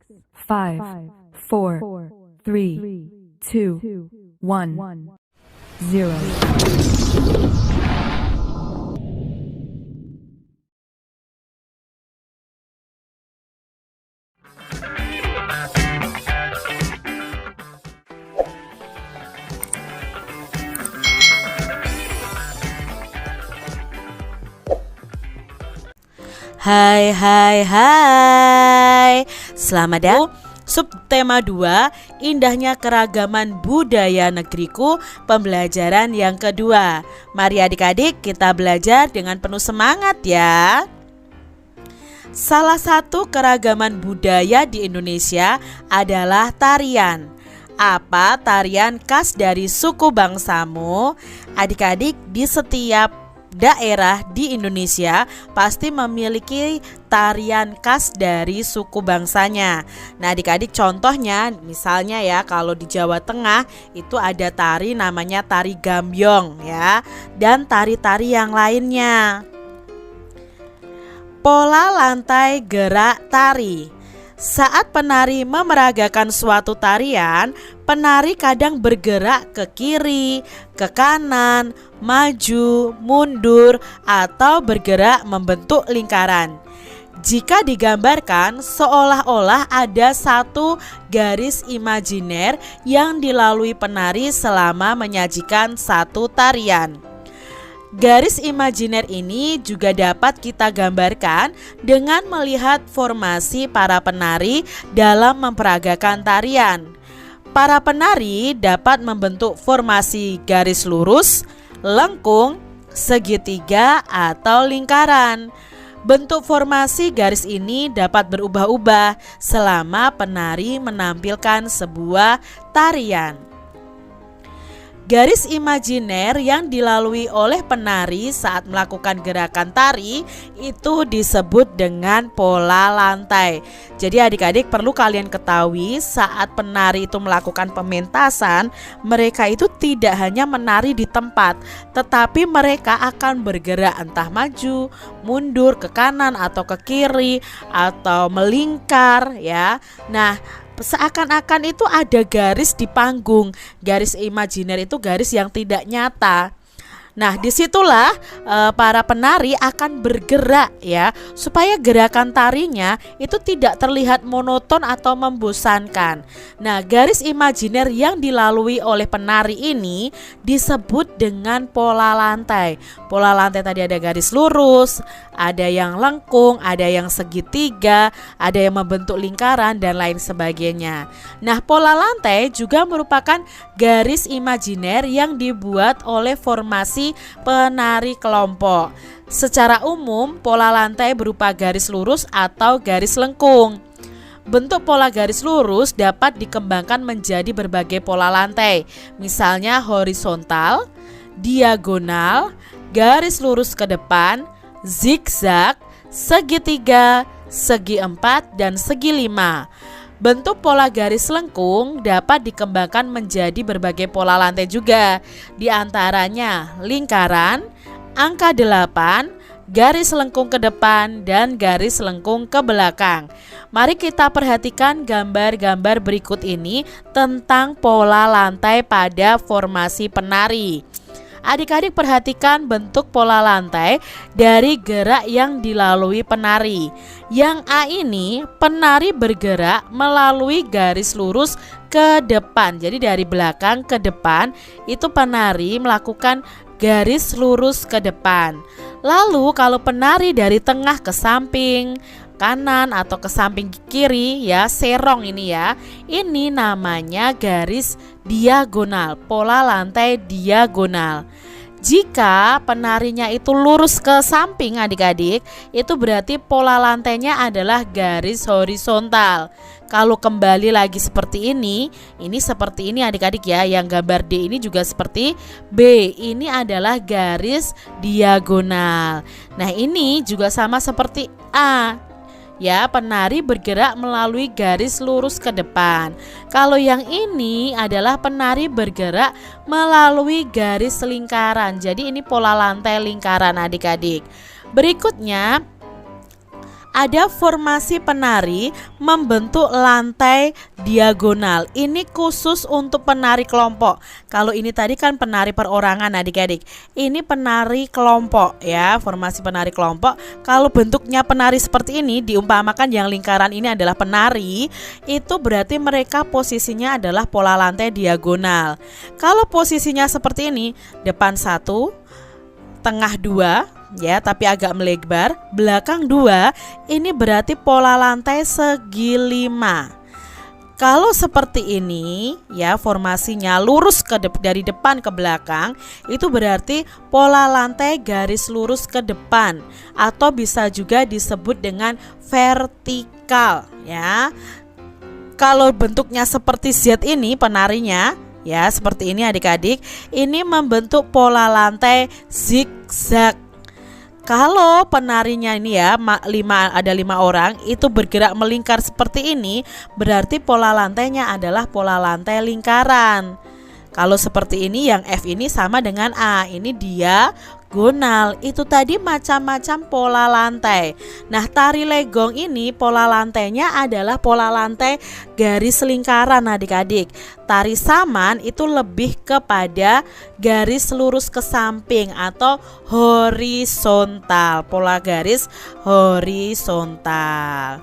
5, 4, 3, 2, 1, 0. Hai, selamat datang. Subtema 2, indahnya keragaman budaya negeriku, pembelajaran yang kedua. Mari adik-adik kita belajar dengan penuh semangat ya. Salah satu keragaman budaya di Indonesia adalah tarian. Apa tarian khas dari suku bangsamu? Adik-adik, di setiap daerah di Indonesia pasti memiliki tarian khas dari suku bangsanya. Nah adik-adik, contohnya misalnya ya, kalau di Jawa Tengah itu ada tari namanya tari gambyong ya, dan tari-tari yang lainnya. Pola lantai gerak tari. Saat penari memeragakan suatu tarian, penari kadang bergerak ke kiri, ke kanan, maju, mundur, atau bergerak membentuk lingkaran. Jika digambarkan, seolah-olah ada satu garis imajiner yang dilalui penari selama menyajikan satu tarian. Garis imajiner ini juga dapat kita gambarkan dengan melihat formasi para penari dalam memperagakan tarian. Para penari dapat membentuk formasi garis lurus, lengkung, segitiga, atau lingkaran. Bentuk formasi garis ini dapat berubah-ubah selama penari menampilkan sebuah tarian. Garis imajiner yang dilalui oleh penari saat melakukan gerakan tari itu disebut dengan pola lantai. Jadi adik-adik perlu kalian ketahui, saat penari itu melakukan pementasan, mereka itu tidak hanya menari di tempat, tetapi mereka akan bergerak entah maju, mundur, ke kanan atau ke kiri, atau melingkar ya. Nah, seakan-akan itu ada garis di panggung. Garis imajiner itu garis yang tidak nyata. Nah, disitulah para penari akan bergerak ya, supaya gerakan tarinya itu tidak terlihat monoton atau membosankan. Nah, garis imajiner yang dilalui oleh penari ini disebut dengan pola lantai. Pola lantai tadi ada garis lurus, ada yang lengkung, ada yang segitiga, ada yang membentuk lingkaran, dan lain sebagainya. Nah, pola lantai juga merupakan garis imajiner yang dibuat oleh formasi penari kelompok. Secara umum, pola lantai berupa garis lurus atau garis lengkung. Bentuk pola garis lurus dapat dikembangkan menjadi berbagai pola lantai, misalnya horizontal, diagonal, garis lurus ke depan, zigzag, segitiga, segi empat, dan segi lima. Bentuk pola garis lengkung dapat dikembangkan menjadi berbagai pola lantai juga, di antaranya lingkaran, angka 8, garis lengkung ke depan, dan garis lengkung ke belakang. Mari kita perhatikan gambar-gambar berikut ini tentang pola lantai pada formasi penari. Adik-adik perhatikan bentuk pola lantai dari gerak yang dilalui penari. Yang A ini, penari bergerak melalui garis lurus ke depan. Jadi dari belakang ke depan itu penari melakukan garis lurus ke depan. Lalu kalau penari dari tengah ke samping kanan atau ke samping kiri ya, serong ini ya, ini namanya garis diagonal, pola lantai diagonal. Jika penarinya itu lurus ke samping adik-adik, itu berarti pola lantainya adalah garis horizontal. Kalau kembali lagi seperti ini seperti ini adik-adik ya. Yang gambar D ini juga seperti B, ini adalah garis diagonal. Nah ini juga sama seperti A. Ya, penari bergerak melalui garis lurus ke depan. Kalau yang ini adalah penari bergerak melalui garis lingkaran. Jadi ini pola lantai lingkaran adik-adik. Berikutnya ada formasi penari membentuk lantai diagonal. Ini khusus untuk penari kelompok. Kalau ini tadi kan penari perorangan adik-adik. Ini penari kelompok ya, formasi penari kelompok. Kalau bentuknya penari seperti ini, diumpamakan yang lingkaran ini adalah penari, itu berarti mereka posisinya adalah pola lantai diagonal. Kalau posisinya seperti ini, depan 1, tengah 2 ya, tapi agak melebar, belakang 2, ini berarti pola lantai segi 5. Kalau seperti ini ya, formasinya lurus dari depan ke belakang, itu berarti pola lantai garis lurus ke depan, atau bisa juga disebut dengan vertikal ya. Kalau bentuknya seperti Z ini penarinya ya, seperti ini adik-adik, ini membentuk pola lantai zigzag. Kalau penarinya ini ya, ada 5 orang, itu bergerak melingkar seperti ini, berarti pola lantainya adalah pola lantai lingkaran. Kalau seperti ini, yang F ini sama dengan A, ini diagonal. Itu tadi macam-macam pola lantai. Nah, tari legong ini pola lantainya adalah pola lantai garis lingkaran adik-adik. Tari saman itu lebih kepada garis lurus ke samping atau horizontal, pola garis horizontal.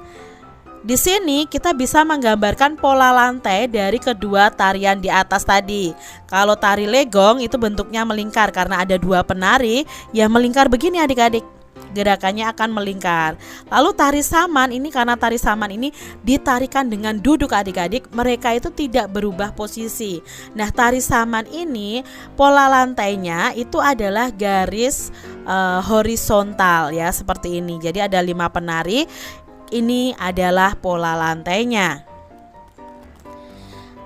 Di sini kita bisa menggambarkan pola lantai dari kedua tarian di atas tadi. Kalau tari legong itu bentuknya melingkar karena ada 2 penari yang melingkar begini adik-adik. Gerakannya akan melingkar. Lalu tari saman ini, karena tari saman ini ditarikan dengan duduk adik-adik, mereka itu tidak berubah posisi. Nah, tari saman ini pola lantainya itu adalah garis horizontal ya, seperti ini. Jadi ada 5 penari. Ini adalah pola lantainya.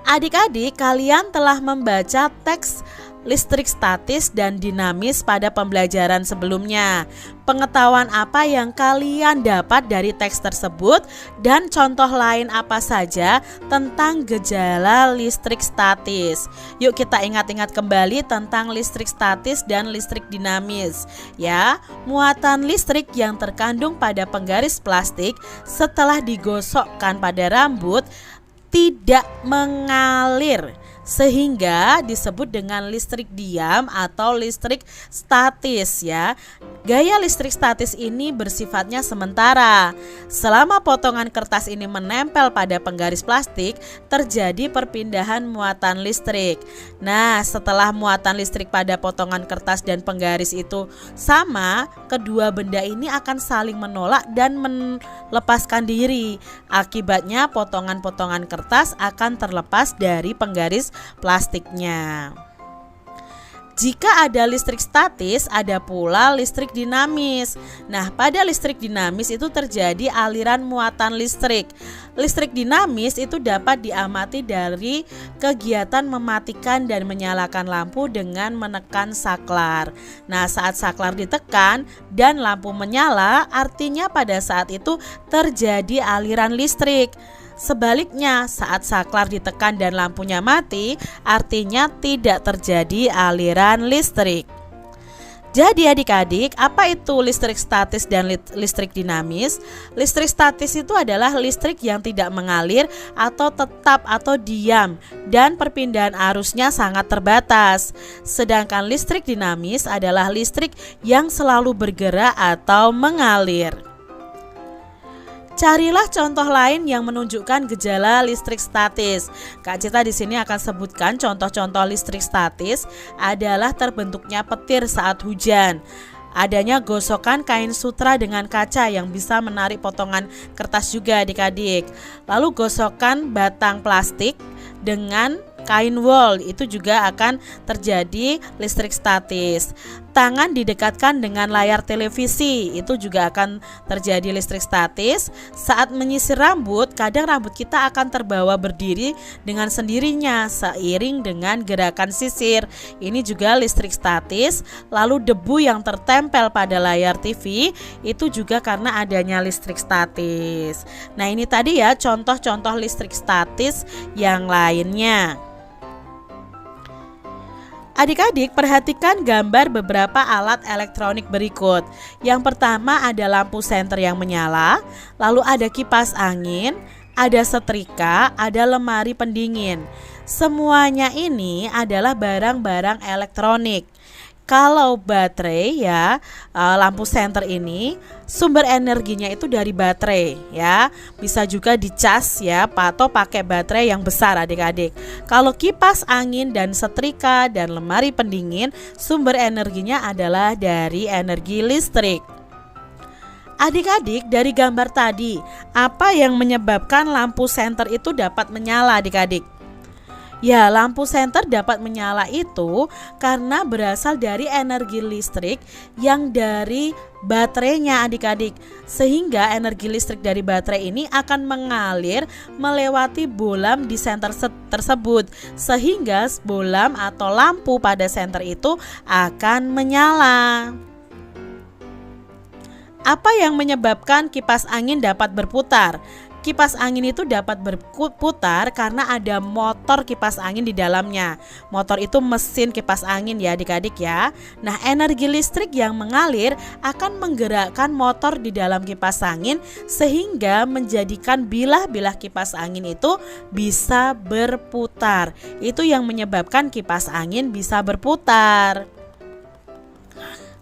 Adik-adik, kalian telah membaca teks listrik statis dan dinamis pada pembelajaran sebelumnya. Pengetahuan apa yang kalian dapat dari teks tersebut dan contoh lain apa saja tentang gejala listrik statis? Yuk kita ingat-ingat kembali tentang listrik statis dan listrik dinamis. Ya, muatan listrik yang terkandung pada penggaris plastik setelah digosokkan pada rambut tidak mengalir, sehingga disebut dengan listrik diam atau listrik statis ya. Gaya listrik statis ini bersifatnya sementara. Selama potongan kertas ini menempel pada penggaris plastik, terjadi perpindahan muatan listrik. Nah, setelah muatan listrik pada potongan kertas dan penggaris itu sama, kedua benda ini akan saling menolak dan melepaskan diri. Akibatnya potongan-potongan kertas akan terlepas dari penggaris plastiknya. Jika ada listrik statis, ada pula listrik dinamis. Nah, pada listrik dinamis itu terjadi aliran muatan listrik. Listrik dinamis itu dapat diamati dari kegiatan mematikan dan menyalakan lampu dengan menekan saklar. Nah, saat saklar ditekan dan lampu menyala, artinya pada saat itu terjadi aliran listrik. Sebaliknya, saat saklar ditekan dan lampunya mati, artinya tidak terjadi aliran listrik. Jadi adik-adik, apa itu listrik statis dan listrik dinamis? Listrik statis itu adalah listrik yang tidak mengalir atau tetap atau diam dan perpindahan arusnya sangat terbatas. Sedangkan listrik dinamis adalah listrik yang selalu bergerak atau mengalir. Carilah contoh lain yang menunjukkan gejala listrik statis. Kak Cita di sini akan sebutkan contoh-contoh listrik statis adalah terbentuknya petir saat hujan, adanya gosokan kain sutra dengan kaca yang bisa menarik potongan kertas juga adik-adik, lalu gosokan batang plastik dengan kain wol, itu juga akan terjadi listrik statis. Tangan didekatkan dengan layar televisi, itu juga akan terjadi listrik statis. Saat menyisir rambut, kadang rambut kita akan terbawa berdiri dengan sendirinya seiring dengan gerakan sisir, ini juga listrik statis. Lalu debu yang tertempel pada layar TV, itu juga karena adanya listrik statis. Nah, ini tadi ya contoh-contoh listrik statis yang lainnya. Adik-adik perhatikan gambar beberapa alat elektronik berikut. Yang pertama ada lampu senter yang menyala, lalu ada kipas angin, ada setrika, ada lemari pendingin. Semuanya ini adalah barang-barang elektronik. Kalau baterai ya, lampu senter ini sumber energinya itu dari baterai ya. Bisa juga dicas ya, atau pakai baterai yang besar adik-adik. Kalau kipas angin dan setrika dan lemari pendingin, sumber energinya adalah dari energi listrik. Adik-adik, dari gambar tadi, apa yang menyebabkan lampu senter itu dapat menyala adik-adik? Ya, lampu senter dapat menyala itu karena berasal dari energi listrik yang dari baterainya adik-adik. Sehingga energi listrik dari baterai ini akan mengalir melewati bohlam di senter tersebut. Sehingga bohlam atau lampu pada senter itu akan menyala. Apa yang menyebabkan kipas angin dapat berputar? Kipas angin itu dapat berputar karena ada motor kipas angin di dalamnya. Motor itu mesin kipas angin ya adik-adik ya. Nah, energi listrik yang mengalir akan menggerakkan motor di dalam kipas angin sehingga menjadikan bilah-bilah kipas angin itu bisa berputar. Itu yang menyebabkan kipas angin bisa berputar.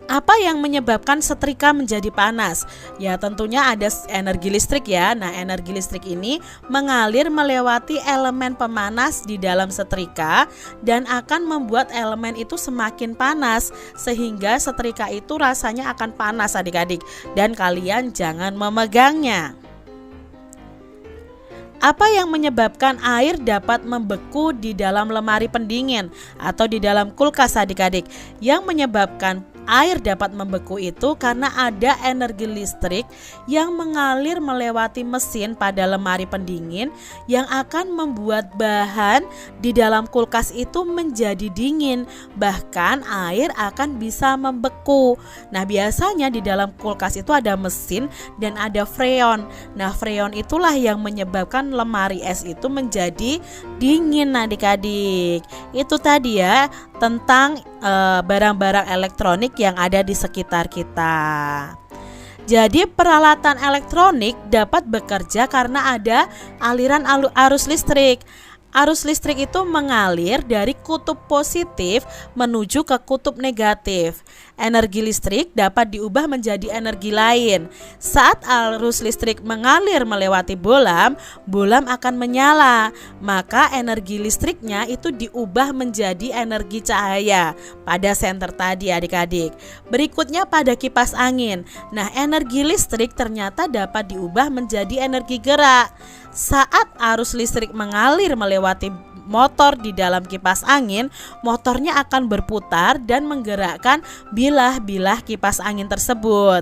Apa yang menyebabkan setrika menjadi panas? Ya tentunya ada energi listrik ya. Nah, energi listrik ini mengalir melewati elemen pemanas di dalam setrika dan akan membuat elemen itu semakin panas sehingga setrika itu rasanya akan panas adik-adik, dan kalian jangan memegangnya. Apa yang menyebabkan air dapat membeku di dalam lemari pendingin atau di dalam kulkas adik-adik? Yang menyebabkan air dapat membeku itu karena ada energi listrik yang mengalir melewati mesin pada lemari pendingin yang akan membuat bahan di dalam kulkas itu menjadi dingin, bahkan air akan bisa membeku. Nah, biasanya di dalam kulkas itu ada mesin dan ada freon. Nah, freon itulah yang menyebabkan lemari es itu menjadi dingin adik-adik. Itu tadi ya tentang barang-barang elektronik yang ada di sekitar kita. Jadi peralatan elektronik dapat bekerja karena ada aliran arus listrik. Arus listrik itu mengalir dari kutub positif menuju ke kutub negatif. Energi listrik dapat diubah menjadi energi lain. Saat arus listrik mengalir melewati bohlam, bohlam akan menyala. Maka energi listriknya itu diubah menjadi energi cahaya pada senter tadi adik-adik. Berikutnya pada kipas angin. Nah, energi listrik ternyata dapat diubah menjadi energi gerak. Saat arus listrik mengalir melewati motor di dalam kipas angin, motornya akan berputar dan menggerakkan bilah-bilah kipas angin tersebut.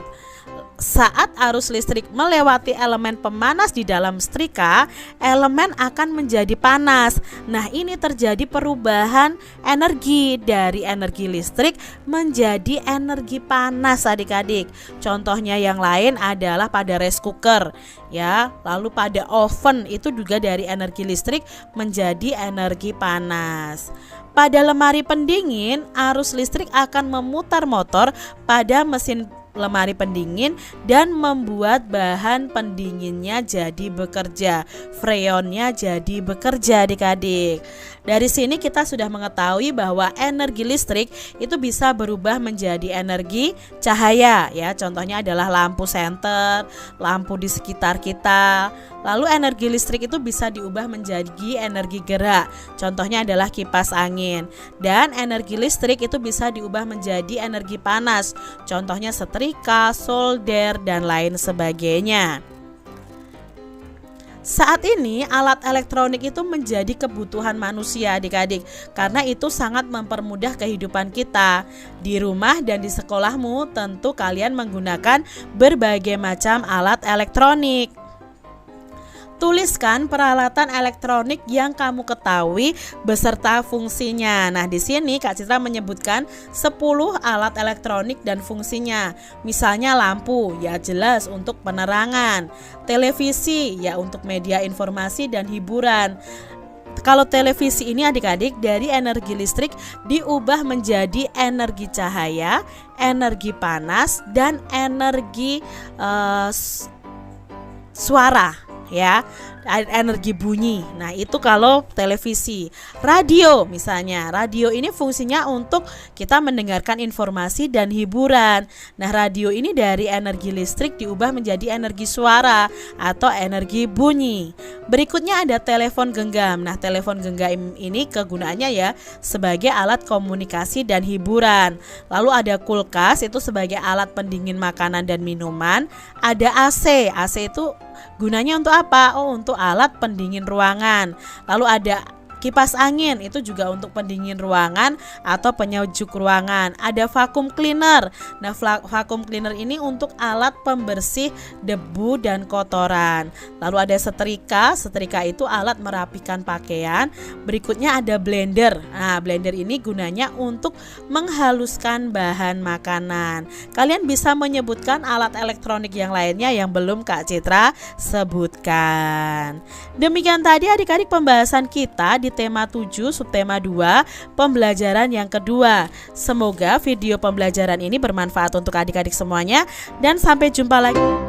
Saat arus listrik melewati elemen pemanas di dalam setrika, elemen akan menjadi panas. Nah, ini terjadi perubahan energi dari energi listrik menjadi energi panas adik-adik. Contohnya yang lain adalah pada rice cooker ya, lalu pada oven itu juga dari energi listrik menjadi energi panas. Pada lemari pendingin, arus listrik akan memutar motor pada mesin lemari pendingin dan membuat bahan pendinginnya jadi bekerja, freonnya jadi bekerja adik-adik. Dari sini kita sudah mengetahui bahwa energi listrik itu bisa berubah menjadi energi cahaya ya. Contohnya adalah lampu senter, lampu di sekitar kita. Lalu energi listrik itu bisa diubah menjadi energi gerak. Contohnya adalah kipas angin. Dan energi listrik itu bisa diubah menjadi energi panas. Contohnya setrika, solder, dan lain sebagainya. Saat ini alat elektronik itu menjadi kebutuhan manusia adik-adik, karena itu sangat mempermudah kehidupan kita. Di rumah dan di sekolahmu tentu kalian menggunakan berbagai macam alat elektronik. Tuliskan peralatan elektronik yang kamu ketahui beserta fungsinya. Nah, di sini Kak Citra menyebutkan 10 alat elektronik dan fungsinya. Misalnya lampu, ya jelas untuk penerangan. Televisi, ya untuk media informasi dan hiburan. kalau televisi ini adik-adik dari energi listrik diubah menjadi energi cahaya, energi panas, dan energi suara, ya, energi bunyi. Nah, itu kalau televisi. Radio misalnya, radio ini fungsinya untuk kita mendengarkan informasi dan hiburan. Nah, radio ini dari energi listrik diubah menjadi energi suara atau energi bunyi. Berikutnya ada telepon genggam. Nah, telepon genggam ini kegunaannya ya sebagai alat komunikasi dan hiburan. Lalu ada kulkas, itu sebagai alat pendingin makanan dan minuman. Ada AC. AC itu gunanya untuk apa? Oh, untuk alat pendingin ruangan. Lalu ada kipas angin, itu juga untuk pendingin ruangan atau penyejuk ruangan. Ada vacuum cleaner. Nah, vacuum cleaner ini untuk alat pembersih debu dan kotoran. Lalu ada setrika. Setrika itu alat merapikan pakaian. Berikutnya ada blender. Nah, blender ini gunanya untuk menghaluskan bahan makanan. Kalian bisa menyebutkan alat elektronik yang lainnya yang belum Kak Citra sebutkan. Demikian tadi adik-adik pembahasan kita di tema 7 subtema 2 pembelajaran yang kedua. Semoga video pembelajaran ini bermanfaat untuk adik-adik semuanya dan sampai jumpa lagi.